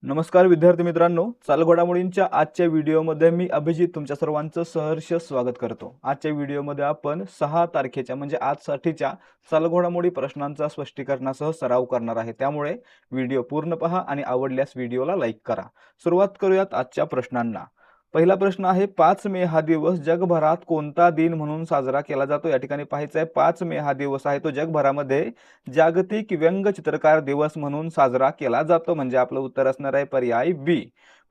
नमस्कार विद्यार्थी मित्रांनो, चालू घडामोडींच्या आजच्या व्हिडिओमध्ये मी अभिजित तुमच्या सर्वांचं सहर्ष स्वागत करतो। आजच्या व्हिडिओमध्ये आपण 6 तारखेच्या म्हणजे आजसाठीच्या चालू घडामोडी प्रश्नांचा स्पष्टीकरणासह सराव करणार आहे। त्यामुळे व्हिडिओ पूर्ण पहा आणि आवडल्यास व्हिडिओला लाईक करा। सुरुवात करूयात आजच्या प्रश्नांना। पहिला प्रश्न आहे 5 मे हा दिवस जगभरात कोणता दिन म्हणून साजरा केला जातो? या ठिकाणी पाहायचं आहे 5 मे हा दिवस आहे तो जगभरामध्ये जागतिक व्यंगचित्रकार दिवस म्हणून साजरा केला जातो, म्हणजे आपलं उत्तर असणार आहे पर्याय बी।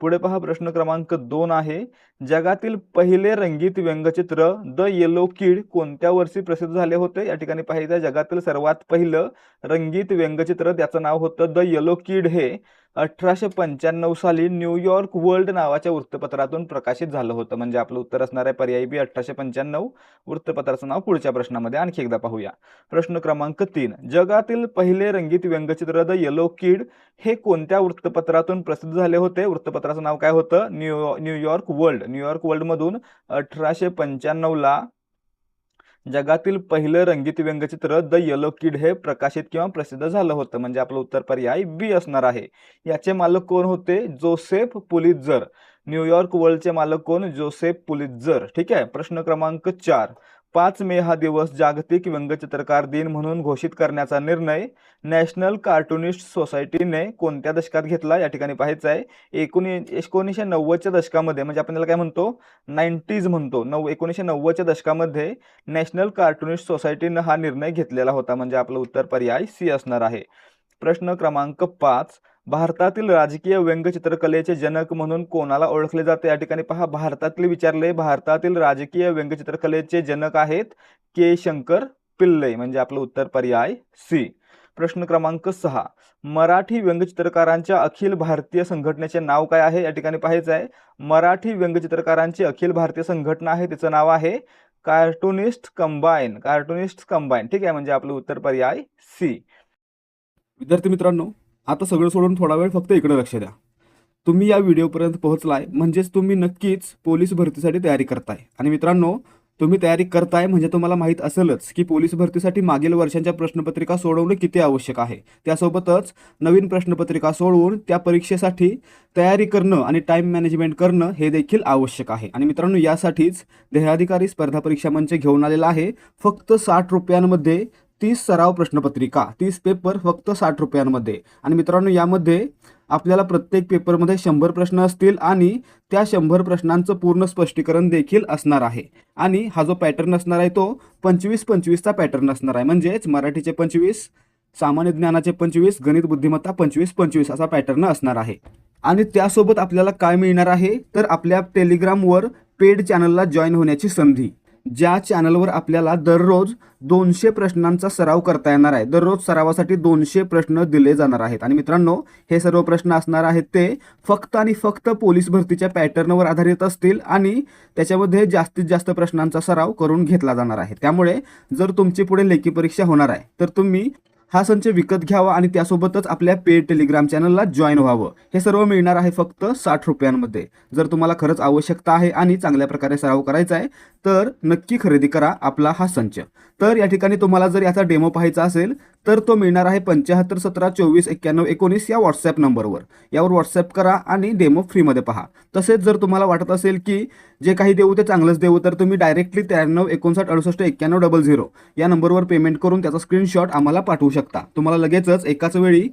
पुढे पहा प्रश्न क्रमांक 2 आहे जगातील पहिले रंगीत व्यंगचित्र द येलो किड कोणत्या वर्षी प्रसिद्ध झाले होते? या ठिकाणी पाहायचं जगातील सर्वात पहिलं रंगीत व्यंगचित्र त्याचं नाव होतं द येलो किड हे 1895 साली न्यूयॉर्क वर्ल्ड नावाच्या वृत्तपत्रातून प्रकाशित झालं होतं, म्हणजे आपलं उत्तर असणार आहे पर्याय बी 1895। वृत्तपत्राचं नाव पुढच्या प्रश्नामध्ये आणखी एकदा पाहूया। प्रश्न क्रमांक 3 जगातील पहिले रंगीत व्यंगचित्र द येलो किड हे कोणत्या वृत्तपत्रातून प्रसिद्ध झाले होते? वृत्तपत्राचं नाव काय होतं? New York world. न्यूयॉर्क वर्ल्ड मधून 1895 ला जगातील पहिलं रंगीत व्यंगचित्र द येलो किड हे प्रकाशित किंवा प्रसिद्ध झालं होतं, म्हणजे आपलं उत्तर पर्याय बी असणार आहे। याचे मालक कोण होते? Joseph Pulitzer. न्यूयॉर्क वर्ल्डचे मालक कोण? Joseph Pulitzer. ठीक आहे। प्रश्न क्रमांक 4 5 मे हा दिवस जागतिक व्यंगचित्रकार दिन म्हणून घोषित करण्याचा निर्णय नॅशनल कार्टुनिस्ट सोसायटीने कोणत्या दशकात घेतला? या ठिकाणी पाहायचं आहे 1990च्या दशकामध्ये, म्हणजे आपण त्याला काय म्हणतो 90s म्हणतो, 1990च्या दशकामध्ये नॅशनल कार्टुनिस्ट सोसायटीने हा निर्णय घेतलेला होता, म्हणजे आपलं उत्तर पर्याय सी असणार आहे। प्रश्न क्रमांक 5 भारतातील राजकीय व्यंगचित्रकलेचे जनक म्हणून कोणाला ओळखले जाते? या ठिकाणी पहा भारतातील विचारले, भारतातील राजकीय व्यंगचित्रकलेचे जनक आहेत के शंकर पिल्ले, म्हणजे आपलं उत्तर पर्याय सी। प्रश्न क्रमांक 6 मराठी व्यंगचित्रकारांच्या अखिल भारतीय संघटनेचे नाव काय आहे? या ठिकाणी पाहायचं आहे मराठी व्यंगचित्रकारांची अखिल भारतीय संघटना आहे, तिचं नाव आहे कार्टुनिस्ट कंबाईन। Cartoonist combine. ठीक आहे, म्हणजे आपलं उत्तर पर्याय सी। विद्यार्थी मित्रांनो, आता सगळं सोडून थोडा वेळ फक्त इकडे लक्ष द्या। तुम्ही या व्हिडिओपर्यंत पोहोचलाय म्हणजेच तुम्ही नक्कीच पोलीस भरतीसाठी तयारी करताय। आणि मित्रांनो, तुम्ही तयारी करताय म्हणजे तुम्हाला माहित असेलच की पोलीस भरतीसाठी मागील वर्षांच्या प्रश्नपत्रिका सोडवणे किती आवश्यक आहे। त्यासोबतच नवीन प्रश्नपत्रिका सोडवून त्या परीक्षेसाठी तयारी करणं आणि टाइम मॅनेजमेंट करणं हे देखील आवश्यक आहे। आणि मित्रांनो, यासाठीच देहाधिकारी स्पर्धा परीक्षा मंच घेऊन आलेला आहे फक्त 60 रुपयांमध्ये 30 सराव प्रश्नपत्रिका, 30 पेपर फक्त 60 रुपयांमध्ये। आणि मित्रांनो, यामध्ये आपल्याला प्रत्येक पेपरमध्ये 100 प्रश्न असतील आणि त्या 100 प्रश्नांचं पूर्ण स्पष्टीकरण देखील असणार आहे। आणि हा जो पॅटर्न असणार आहे तो 25-25चा पॅटर्न असणार आहे, म्हणजेच मराठीचे 25, सामान्य ज्ञानाचे 25, गणित बुद्धिमत्ता 25-25 असा पॅटर्न असणार आहे। आणि त्यासोबत आपल्याला काय मिळणार आहे तर आपल्या टेलिग्रामवर पेड चॅनलला जॉईन होण्याची संधी, ज्या चॅनलवर आपल्याला दररोज 200 प्रश्नांचा सराव करता येणार आहे। दररोज सरावासाठी 200 प्रश्न दिले जाणार आहेत। आणि मित्रांनो, हे सर्व प्रश्न असणार आहेत ते फक्त आणि फक्त पोलीस भरतीच्या पॅटर्नवर आधारित असतील आणि त्याच्यामध्ये जास्तीत जास्त प्रश्नांचा सराव करून घेतला जाणार आहे। त्यामुळे जर तुमची पुढे लेखी परीक्षा होणार आहे तर तुम्ही हा संच विकत घ्यावा आणि त्यासोबतच आपल्या पेड टेलिग्राम चॅनलला जॉईन व्हावं। हे सर्व मिळणार आहे फक्त 60 रुपयांमध्ये। जर तुम्हाला खरंच आवश्यकता आहे आणि चांगल्या प्रकारे सराव करायचा आहे तर नक्की खरेदी करा आपला हा संच। तर या ठिकाणी तुम्हाला जर याचा डेमो पाहायचा असेल तर तो मिळणार आहे 7517249119 या व्हॉट्सॲप नंबरवर। यावर व्हॉट्सॲप करा आणि डेमो फ्रीमध्ये पहा। तसेच जर तुम्हाला वाटत असेल की जे काही देऊ ते चांगलंच देऊ तर तुम्ही डायरेक्टली 9359689100 या नंबरवर पेमेंट करून त्याचा स्क्रीनशॉट आम्हाला पाठवू शकता। तुम्हाला लगेचच एकाच वेळी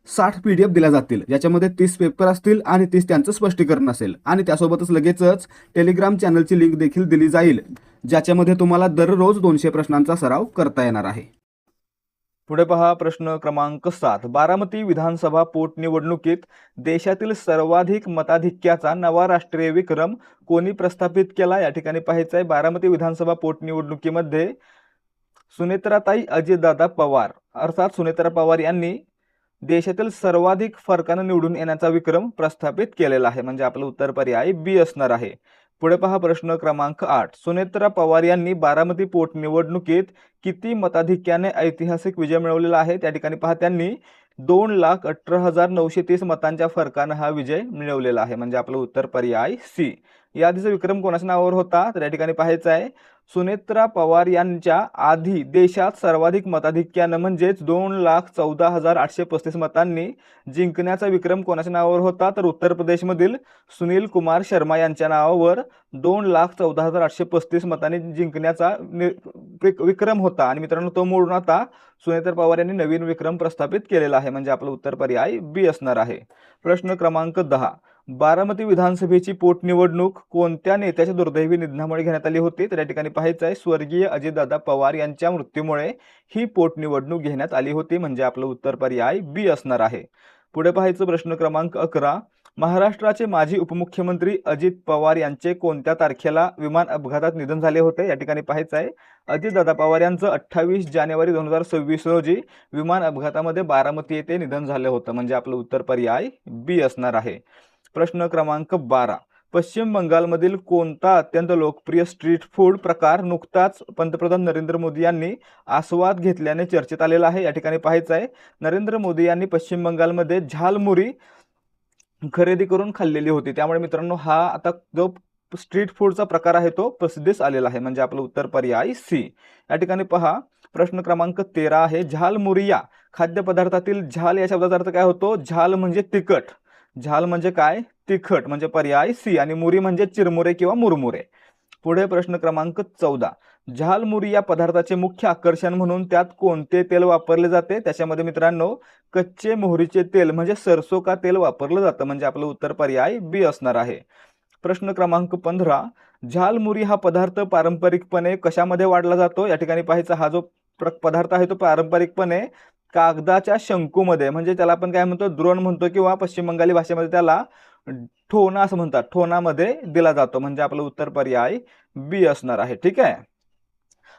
60 PDF दिल्या जातील, ज्याच्यामध्ये 30 पेपर असतील आणि 30 त्यांचं स्पष्टीकरण असेल। आणि त्यासोबतच लगेचच टेलिग्राम चॅनलची लिंक देखील दिली जाईल, ज्याच्यामध्ये तुम्हाला दररोज 200 प्रश्नांचा सराव करता येणार आहे। पुढे पहा प्रश्न क्रमांक 7 बारामती विधानसभा पोटनिवडणुकीत देशातील सर्वाधिक मताधिक्याचा नवा राष्ट्रीय विक्रम कोणी प्रस्थापित केला? या ठिकाणी पाहायचं आहे बारामती विधानसभा पोटनिवडणुकीमध्ये सुनेत्राताई अजितदादा पवार अर्थात सुनेत्रा पवार यांनी देशातील सर्वाधिक फरकाने निवडून येण्याचा विक्रम प्रस्थापित केलेला आहे, म्हणजे आपलं उत्तर पर्याय बी असणार आहे। पुढे पहा प्रश्न क्रमांक 8 सुनेत्रा पवार यांनी बारामती पोटनिवडणुकीत किती मताधिक्याने ऐतिहासिक विजय मिळवलेला आहे? त्या ठिकाणी पहा त्यांनी 2,18,930 मतांच्या फरकाने हा विजय मिळवलेला आहे, म्हणजे आपलं उत्तर पर्याय सी। या आधीचा विक्रम कोणाच्या नावावर होता तर या ठिकाणी पाहायचं आहे सुनेत्रा पवार यांच्या आधी देशात सर्वाधिक मताधिक्यानं म्हणजेच 2,14,835 मतांनी जिंकण्याचा विक्रम कोणाच्या नावावर होता तर उत्तर प्रदेशमधील सुनील कुमार शर्मा यांच्या नावावर 2,14,835 मतांनी जिंकण्याचा विक्रम होता आणि मित्रांनो तो मोडून आता सुनेत्रा पवार यांनी नवीन विक्रम प्रस्थापित केलेला आहे म्हणजे आपलं उत्तर पर्याय बी असणार आहे. प्रश्न क्रमांक 10 बारामती विधानसभेची पोटनिवडणूक कोणत्या नेत्याच्या दुर्दैवी निधनामुळे घेण्यात आली होती तर या ठिकाणी पाहायचं आहे स्वर्गीय अजितदादा पवार यांच्या मृत्यूमुळे ही पोटनिवडणूक घेण्यात आली होती म्हणजे आपलं उत्तर पर्याय बी असणार आहे. पुढे पाहायचं प्रश्न क्रमांक 11 महाराष्ट्राचे माजी उपमुख्यमंत्री अजित पवार यांचे कोणत्या तारखेला विमान अपघातात निधन झाले होते या ठिकाणी पाहायचं आहे अजितदादा पवार यांचं 28 जानेवारी 2026 रोजी विमान अपघातामध्ये बारामती येथे निधन झालं होतं म्हणजे आपलं उत्तर पर्याय बी असणार आहे. प्रश्न क्रमांक 12 पश्चिम बंगालमधील कोणता अत्यंत लोकप्रिय स्ट्रीट फूड प्रकार नुकताच पंतप्रधान नरेंद्र मोदी यांनी आस्वाद घेतल्याने चर्चेत आलेला आहे या ठिकाणी पाहायचं आहे नरेंद्र मोदी यांनी पश्चिम बंगालमध्ये झालमुरी खरेदी करून खाल्लेली होती त्यामुळे मित्रांनो हा आता जो स्ट्रीट फूडचा प्रकार आहे तो प्रसिद्धीस आलेला आहे म्हणजे आपलं उत्तर पर्याय सी. या ठिकाणी पहा प्रश्न क्रमांक 13 आहे झालमुरी या खाद्यपदार्थातील झाल या शब्दाचा अर्थ काय होतो झाल म्हणजे तिखट झाल म्हणजे काय तिखट म्हणजे पर्याय सी आणि मुरी म्हणजे चिरमुरे किंवा मुरमुरे. पुढे प्रश्न क्रमांक 14 झालमुरी या पदार्थाचे मुख्य आकर्षण म्हणून त्यात कोणते तेल वापरले जाते त्याच्यामध्ये मित्रांनो कच्चे मोहरीचे तेल म्हणजे सरसो का तेल वापरलं जातं म्हणजे आपलं उत्तर पर्याय बी असणार आहे. प्रश्न क्रमांक 15 झालमुरी हा पदार्थ पारंपरिकपणे कशामध्ये वाढला जातो या ठिकाणी पाहायचा हा जो पदार्थ आहे तो पारंपरिकपणे कागदाच्या शंकूमध्ये म्हणजे त्याला आपण काय म्हणतो द्रोण म्हणतो किंवा पश्चिम बंगाली भाषेमध्ये त्याला ठोना असं म्हणतात ठोनामध्ये दिला जातो म्हणजे आपलं उत्तर पर्याय बी असणार आहे. ठीक आहे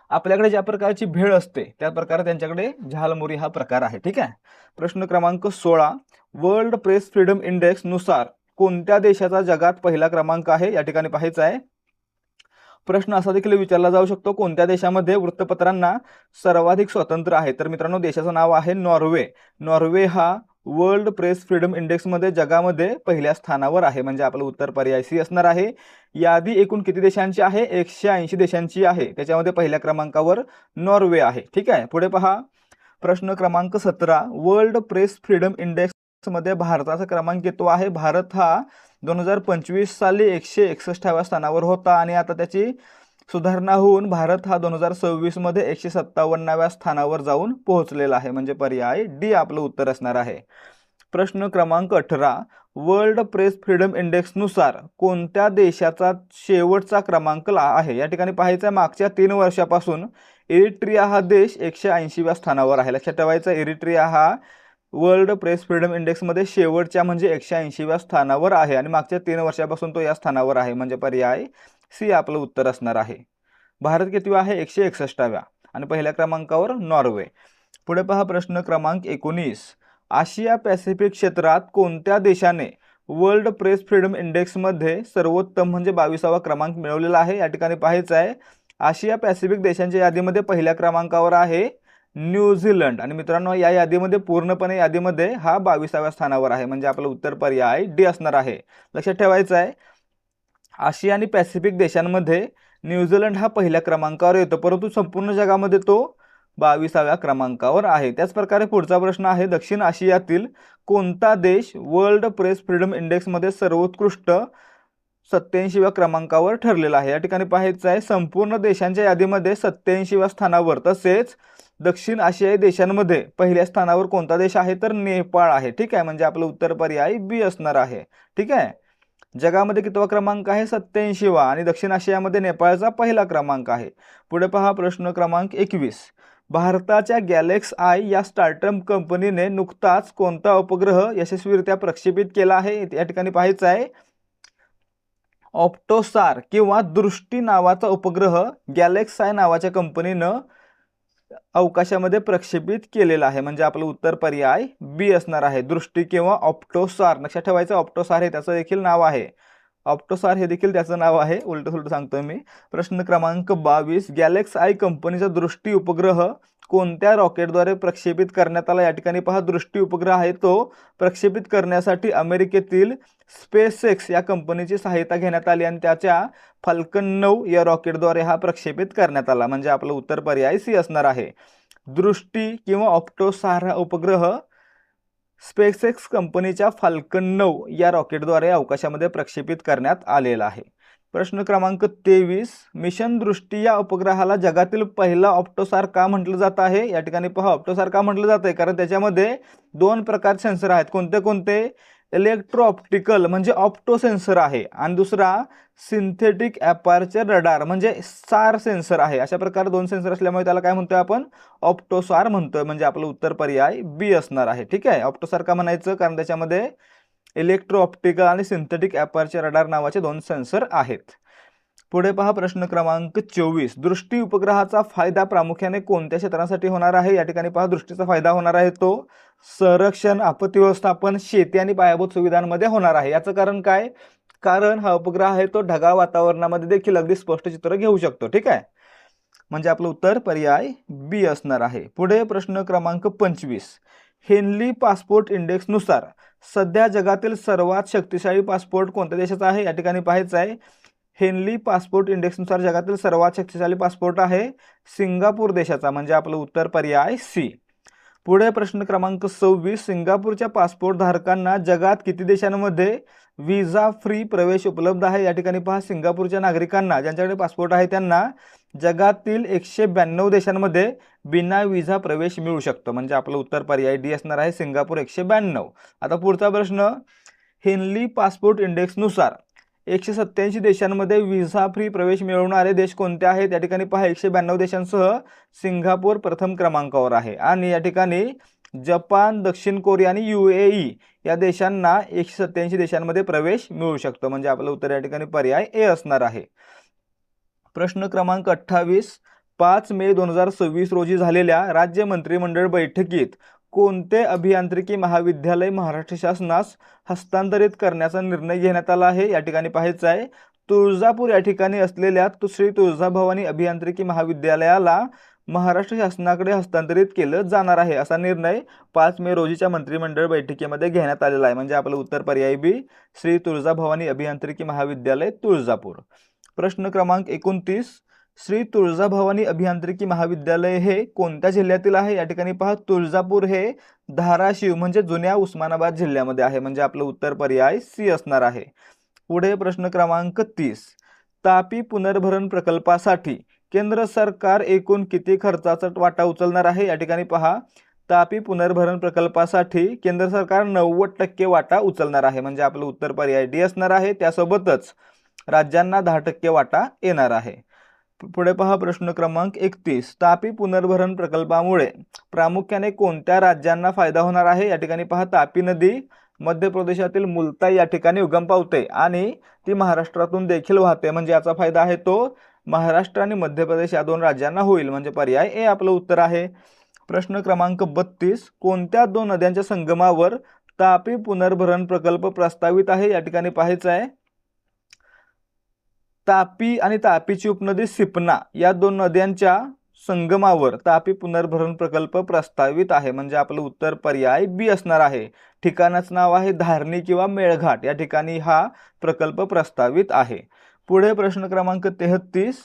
आपल्याकडे ज्या प्रकारची भेळ असते त्या प्रकारे त्यांच्याकडे झालमुरी हा प्रकार आहे. ठीक आहे प्रश्न क्रमांक 16 वर्ल्ड प्रेस फ्रीडम इंडेक्स नुसार कोणत्या देशाचा जगात पहिला क्रमांक आहे या ठिकाणी पाहायचं आहे प्रश्न असा देखील विचारला जाऊ शकतो कोणत्या देशामध्ये वृत्तपत्रांना सर्वाधिक स्वातंत्र्य आहे तर मित्रांनो देशाचं नाव आहे नॉर्वे. नॉर्वे हा वर्ल्ड प्रेस फ्रीडम इंडेक्समध्ये जगामध्ये पहिल्या स्थानावर आहे म्हणजे आपलं उत्तर पर्याय सी असणार आहे. यादी एकूण किती देशांची आहे 180 देशांची आहे त्याच्यामध्ये पहिल्या क्रमांकावर नॉर्वे आहे. ठीक आहे पुढे पहा प्रश्न क्रमांक 17 वर्ल्ड प्रेस फ्रीडम इंडेक्स मध्ये भारताचा क्रमांक येतो आहे भारत हा 2025 साली 161व्या स्थानावर होता आणि आता त्याची सुधारणा होऊन भारत हा 2026 मध्ये 157व्या स्थानावर जाऊन पोहोचलेला आहे म्हणजे पर्याय डी आपलं उत्तर असणार आहे. प्रश्न क्रमांक 18 वर्ल्ड प्रेस फ्रीडम इंडेक्स नुसार कोणत्या देशाचा शेवटचा क्रमांक आहे या ठिकाणी पाहायचं आहे मागच्या 3 वर्षापासून इरिट्रिया हा देश 180व्या स्थानावर आहे. लक्षात ठेवायचं इरिट्रिया हा वर्ल्ड प्रेस फ्रीडम इंडेक्समध्ये शेवटच्या म्हणजे 180व्या स्थानावर आहे आणि मागच्या 3 वर्षापासून तो या स्थानावर आहे म्हणजे पर्याय सी आपलं उत्तर असणार आहे. भारत किती आहे 161व्या आणि पहिल्या क्रमांकावर नॉर्वे. पुढे पहा प्रश्न क्रमांक 19 आशिया पॅसिफिक क्षेत्रात कोणत्या देशाने वर्ल्ड प्रेस फ्रीडम इंडेक्समध्ये सर्वोत्तम म्हणजे 22वा क्रमांक मिळवलेला आहे या ठिकाणी पाहायचं आहे आशिया पॅसिफिक देशांच्या यादीमध्ये पहिल्या क्रमांकावर आहे न्यूझीलंड आणि मित्रांनो या यादीमध्ये पूर्णपणे यादीमध्ये हा 22व्या स्थानावर आहे म्हणजे आपलं उत्तर पर्याय डी असणार आहे. लक्षात ठेवायचं आहे आशिया आणि पॅसिफिक देशांमध्ये न्यूझीलंड हा पहिल्या क्रमांकावर येतो परंतु संपूर्ण जगामध्ये तो 22व्या क्रमांकावर आहे. त्याच प्रकारे पुढचा प्रश्न आहे दक्षिण आशियातील कोणता देश वर्ल्ड प्रेस फ्रीडम इंडेक्समध्ये सर्वोत्कृष्ट 87व्या क्रमांकावर ठरलेला आहे या ठिकाणी पाहायचं आहे संपूर्ण देशांच्या यादीमध्ये 87व्या स्थानावर तसेच दक्षिण आशियाई देशांमध्ये पहिल्या स्थानावर कोणता देश आहे तर नेपाळ आहे. ठीक आहे म्हणजे आपलं उत्तर पर्याय बी असणार आहे. ठीक आहे जगामध्ये कितवा क्रमांक आहे 87वा आणि दक्षिण आशियामध्ये नेपाळचा पहिला क्रमांक आहे. पुढे पहा प्रश्न क्रमांक 21 भारताच्या गॅलेक्स आय या स्टार्टअप कंपनीने नुकताच कोणता उपग्रह यशस्वीरित्या प्रक्षेपित केला आहे या ठिकाणी पाहायचं आहे ऑप्टोसार किंवा दृष्टी नावाचा उपग्रह गॅलेक्स आय नावाच्या कंपनीनं अवकाशामध्ये प्रक्षेपित केलेला आहे म्हणजे आपलं उत्तर पर्याय बी असणार आहे दृष्टी किंवा ऑप्टोसार. लक्षात ठेवायचं ऑप्टोसार हे त्याचं देखील नाव आहे ऑप्टोसार हे देखील त्याचं नाव आहे उलट सुलट सांगतोय मी. प्रश्न क्रमांक 22 गॅलेक्स आय कंपनीचा दृष्टी उपग्रह कोणत्या रॉकेटद्वारे प्रक्षेपित करण्यात आला? या ठिकाणी पहा, दृष्टी उपग्रह आहे तो प्रक्षेपित करण्यासाठी अमेरिकेतील स्पेसएक्स या कंपनीची सहायता घेण्यात आली आणि त्याच्या फाल्कन 9 या रॉकेटद्वारे हा प्रक्षेपित करण्यात आला. म्हणजे आपलं उत्तर पर्याय सी असणार आहे. दृष्टी किंवा ऑप्टोसार हा उपग्रह स्पेसएक्स कंपनीच्या फाल्कन 9 या रॉकेटद्वारे अवकाशामध्ये प्रक्षेपित करण्यात आलेला आहे. प्रश्न क्रमांक 23, मिशन दृष्टी या उपग्रहाला जगातील पहिला ऑप्टोसार का म्हटलं जात आहे? या ठिकाणी पहा, ऑप्टोसार का म्हटलं जात आहे? कारण त्याच्यामध्ये 2 प्रकारचे सेन्सर आहेत. कोणते कोणते? इलेक्ट्रो ऑप्टिकल म्हणजे ऑप्टो सेन्सर आहे आणि दुसरा सिंथेटिक अपर्चर रडार म्हणजे सार सेन्सर आहे. अशा प्रकारे 2 सेन्सर असल्यामुळे त्याला काय म्हणतोय आपण? ऑप्टोसार म्हणतोय. म्हणजे आपलं उत्तर पर्याय बी असणार आहे. ठीक आहे, ऑप्टोसार का म्हणायचं? कारण त्याच्यामध्ये इलेक्ट्रो ऑप्टिकल आणि सिंथेटिक अपर्चर रडार नावाचे 2 सेन्सर आहेत. पुढे पहा, प्रश्न क्रमांक 24, दृष्टी उपग्रहाचा फायदा प्रामुख्याने कोणत्या क्षेत्रांसाठी होणार आहे? या ठिकाणी पहा, दृष्टीचा फायदा होणार आहे तो संरक्षण, आपत्ती व्यवस्थापन, शेती आणि पायाभूत सुविधांमध्ये होणार आहे. याचं कारण काय? कारण हा उपग्रह आहे तो ढगाळ वातावरणामध्ये देखील अगदी स्पष्ट चित्र घेऊ शकतो. ठीक आहे, म्हणजे आपलं उत्तर पर्याय बी असणार आहे. पुढे प्रश्न क्रमांक 25, हेनली पासपोर्ट इंडेक्सनुसार सध्या जगातील सर्वात शक्तिशाली पासपोर्ट कोणत्या देशाचा आहे? या ठिकाणी पाहायचं आहे, हेनली पासपोर्ट इंडेक्सनुसार जगातील सर्वात शक्तिशाली पासपोर्ट आहे सिंगापूर देशाचा. म्हणजे आपलं उत्तर पर्याय सी. पुढे प्रश्न क्रमांक 26, सिंगापूरच्या पासपोर्ट धारकांना जगात किती देशांमध्ये व्हिसा फ्री प्रवेश उपलब्ध आहे? या ठिकाणी पहा, सिंगापूरच्या नागरिकांना ज्यांच्याकडे पासपोर्ट आहे त्यांना जगातील 192 देशांमध्ये बिना व्हिसा प्रवेश मिळू शकतो. म्हणजे आपलं उत्तर पर्याय डी असणार आहे, सिंगापूर 192. आता पुढचा प्रश्न, हेनली पासपोर्ट इंडेक्सनुसार 187 देशांमध्ये व्हिसा फ्री प्रवेश मिळवणारे देश कोणते आहेत? या ठिकाणी पहा, 192 देशांसह सिंगापूर प्रथम क्रमांकावर आहे आणि या ठिकाणी जपान, दक्षिण कोरिया आणि UAE या देशांना 187 देशांमध्ये प्रवेश मिळू शकतो. म्हणजे आपलं उत्तर या ठिकाणी पर्याय ए असणार आहे. प्रश्न क्रमांक 28, 5 मे 2026 रोजी झालेल्या राज्य मंत्रिमंडळ बैठकीत कोणते अभियांत्रिकी महाविद्यालय महाराष्ट्र शासनास हस्तांतरित करण्याचा निर्णय घेण्यात आला आहे? या ठिकाणी पाहायचं आहे, तुळजापूर या ठिकाणी असलेल्या श्री तुळजाभवानी अभियांत्रिकी महाविद्यालयाला महाराष्ट्र शासनाकडे हस्तांतरित केलं जाणार आहे. असा निर्णय 5 मे रोजीच्या मंत्रिमंडळ बैठकीमध्ये घेण्यात आलेला आहे. म्हणजे आपलं उत्तर पर्याय बी, श्री तुळजाभवानी अभियांत्रिकी महाविद्यालय तुळजापूर. प्रश्न क्रमांक 29, श्री तुळजाभवानी अभियांत्रिकी महाविद्यालय हे कोणत्या जिल्ह्यातील आहे? या ठिकाणी पहा, तुळजापूर हे धाराशिव म्हणजे जुन्या उस्मानाबाद जिल्ह्यामध्ये आहे. म्हणजे आपलं उत्तर पर्याय सी असणार आहे. पुढे प्रश्न क्रमांक 30, तापी पुनर्भरण प्रकल्पासाठी केंद्र सरकार एकूण किती खर्चाचा वाटा उचलणार आहे? या ठिकाणी पहा, तापी पुनर्भरण प्रकल्पासाठी केंद्र सरकार 90% वाटा उचलणार आहे. म्हणजे आपलं उत्तर पर्याय डी असणार आहे. त्यासोबतच राज्यांना 10% वाटा येणार आहे. पुढे पहा, प्रश्न क्रमांक 31, तापी पुनर्भरण प्रकल्पामुळे प्रामुख्याने कोणत्या राज्यांना फायदा होणार आहे? या ठिकाणी पहा, तापी नदी मध्य प्रदेशातील मुलताई या ठिकाणी उगम पावते आणि ती महाराष्ट्रातून देखील वाहते. म्हणजे याचा फायदा आहे तो महाराष्ट्र आणि मध्य प्रदेश या 2 राज्यांना होईल. म्हणजे पर्याय ए आपलं उत्तर आहे. प्रश्न क्रमांक 32, कोणत्या 2 नद्यांच्या संगमावर तापी पुनर्भरण प्रकल्प प्रस्तावित आहे? या ठिकाणी पाहायचं आहे, तापी आणि तापीची उपनदी सिपना या 2 नद्यांच्या संगमावर तापी पुनर्भरण प्रकल्प प्रस्तावित आहे. म्हणजे आपलं उत्तर पर्याय बी असणार आहे. ठिकाणाचं नाव आहे धारणी किंवा मेळघाट, या ठिकाणी हा प्रकल्प प्रस्तावित आहे. पुढे प्रश्न क्रमांक 33,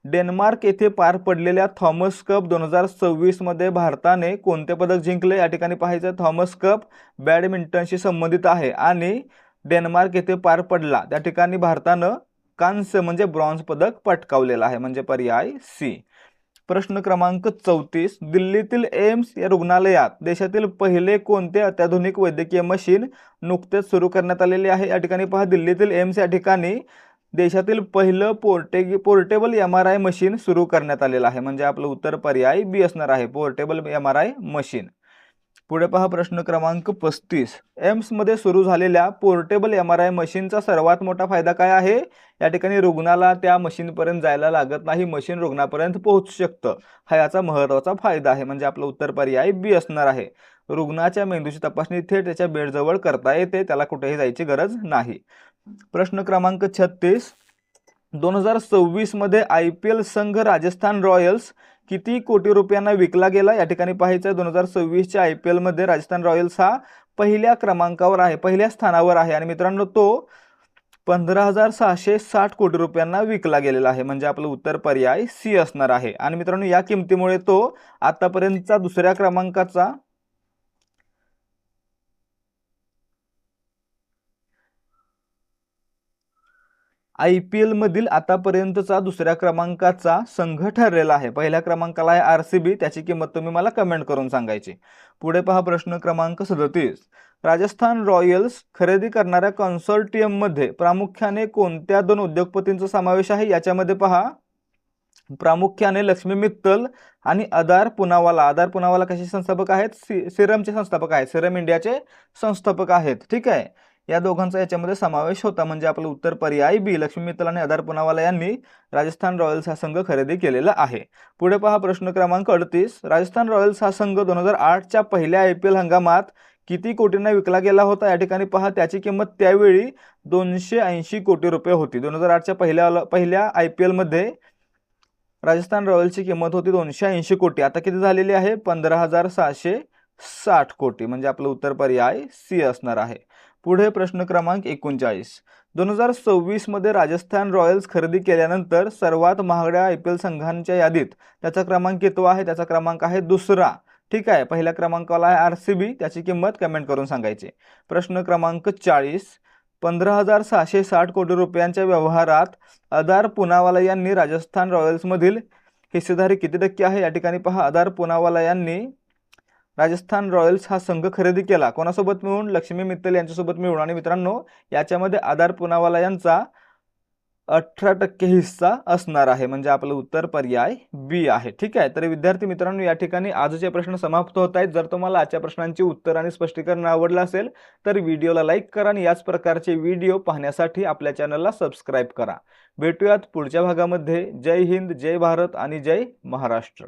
डेन्मार्क येथे पार पडलेल्या थॉमस कप 2026 मध्ये भारताने कोणते पदक जिंकले? या ठिकाणी पाहायचं, थॉमस कप बॅडमिंटनशी संबंधित आहे आणि डेन्मार्क येथे पार पडला त्या ठिकाणी भारतानं कांस्य म्हणजे ब्रॉन्झ पदक पटकावलेलं आहे. म्हणजे पर्याय सी. प्रश्न क्रमांक 34, दिल्लीतील एम्स या रुग्णालयात देशातील पहिले कोणते अत्याधुनिक वैद्यकीय मशीन नुकतेच सुरू करण्यात आलेले आहे? या ठिकाणी पहा, दिल्लीतील एम्स या ठिकाणी देशातील पहिलं पोर्टेबल MRI मशीन सुरू करण्यात आलेलं आहे. म्हणजे आपलं उत्तर पर्याय बी असणार आहे, पोर्टेबल MRI मशीन. पुढे पहा, प्रश्न क्रमांक 35, एम्समध्ये सुरू झालेल्या पोर्टेबल MRI मशीनचा सर्वात मोठा फायदा काय आहे? या ठिकाणी रुग्णाला त्या मशीनपर्यंत जायला लागत नाही, मशीन रुग्णापर्यंत पोहोचू शकतं. हा याचा महत्त्वाचा फायदा आहे. म्हणजे आपलं उत्तर पर्याय बी असणार आहे. रुग्णाच्या मेंदूची तपासणी थेट त्याच्या बेडजवळ करता येते, त्याला कुठेही जायची गरज नाही. प्रश्न क्रमांक 36, 2026 मध्ये IPL संघ राजस्थान रॉयल्स किती कोटी रुपयांना विकला गेला या ठिकाणी पाहायचं आहे. 2026च्या IPL मध्ये राजस्थान रॉयल्स हा पहिल्या क्रमांकावर आहे, पहिल्या स्थानावर आहे आणि मित्रांनो तो 15,660 कोटी रुपयांना विकला गेलेला आहे. म्हणजे आपलं उत्तर पर्याय सी असणार आहे. आणि मित्रांनो या किमतीमुळे तो आतापर्यंतचा दुसऱ्या क्रमांकाचा IPL मधील आतापर्यंतचा दुसऱ्या क्रमांकाचा संघ ठरलेला आहे. पहिल्या क्रमांकाला आहे RCB, त्याची किंमत तुम्ही मला कमेंट करून सांगायची. पुढे पहा प्रश्न क्रमांक 37. राजस्थान रॉयल्स खरेदी करणाऱ्या कन्सोर्टियम मध्ये प्रामुख्याने कोणत्या 2 उद्योगपतींचा समावेश आहे? याच्यामध्ये पहा प्रामुख्याने लक्ष्मी मित्तल आणि अदार पुनावाला. अदार पुनावाला कशाचे संस्थापक आहेत? सिरमचे संस्थापक आहेत, सिरम इंडियाचे संस्थापक आहेत. ठीक आहे, या दोघांचा याच्यामध्ये समावेश होता. म्हणजे आपलं उत्तर पर्याय बी, लक्ष्मी मित्तल आणि अदार पुनावाला यांनी राजस्थान रॉयल्स हा संघ खरेदी केलेला आहे. पुढे पहा प्रश्न क्रमांक 38. राजस्थान रॉयल्स हा संघ 2008च्या पहिल्या IPL हंगामात किती कोटींना विकला गेला होता? या ठिकाणी पहा त्याची किंमत त्यावेळी 280 कोटी रुपये होती. 2008च्या पहिल्या IPL मध्ये राजस्थान रॉयल्सची किंमत होती 280 कोटी. आता किती झालेली आहे? 15,660 कोटी. म्हणजे आपलं उत्तर पर्याय सी असणार आहे. पुढे प्रश्न क्रमांक 39. 2026 मध्ये राजस्थान रॉयल्स खरेदी केल्यानंतर सर्वात महागड्या IPL संघांच्या यादीत त्याचा क्रमांक किती आहे? त्याचा क्रमांक आहे दुसरा. ठीक आहे, पहिल्या क्रमांकाला आहे RCB, त्याची किंमत कमेंट करून सांगायची. प्रश्न क्रमांक 40. 15,660 कोटी रुपयांच्या व्यवहारात अदार पुनावाला यांनी राजस्थान रॉयल्स मधील हिस्सेदारी किती टक्के आहे? या ठिकाणी पहा अदार पुनावाला यांनी राजस्थान रॉयल्स हा संघ खरेदी केला. कोणासोबत मिळून? लक्ष्मी मित्तल यांच्यासोबत मिळून. आणि मित्रांनो याच्यामध्ये अदार पुनावाला यांचा 18% हिस्सा असणार आहे. म्हणजे आपलं उत्तर पर्याय बी आहे. ठीक आहे, तर विद्यार्थी मित्रांनो या ठिकाणी आजचे प्रश्न समाप्त होत आहेत. जर तुम्हाला आजच्या प्रश्नांची उत्तर आणि स्पष्टीकरण आवडलं असेल तर व्हिडिओला लाईक करा आणि याच प्रकारचे व्हिडिओ पाहण्यासाठी आपल्या चॅनलला सबस्क्राईब करा. भेटूयात पुढच्या भागामध्ये. जय हिंद, जय भारत आणि जय महाराष्ट्र.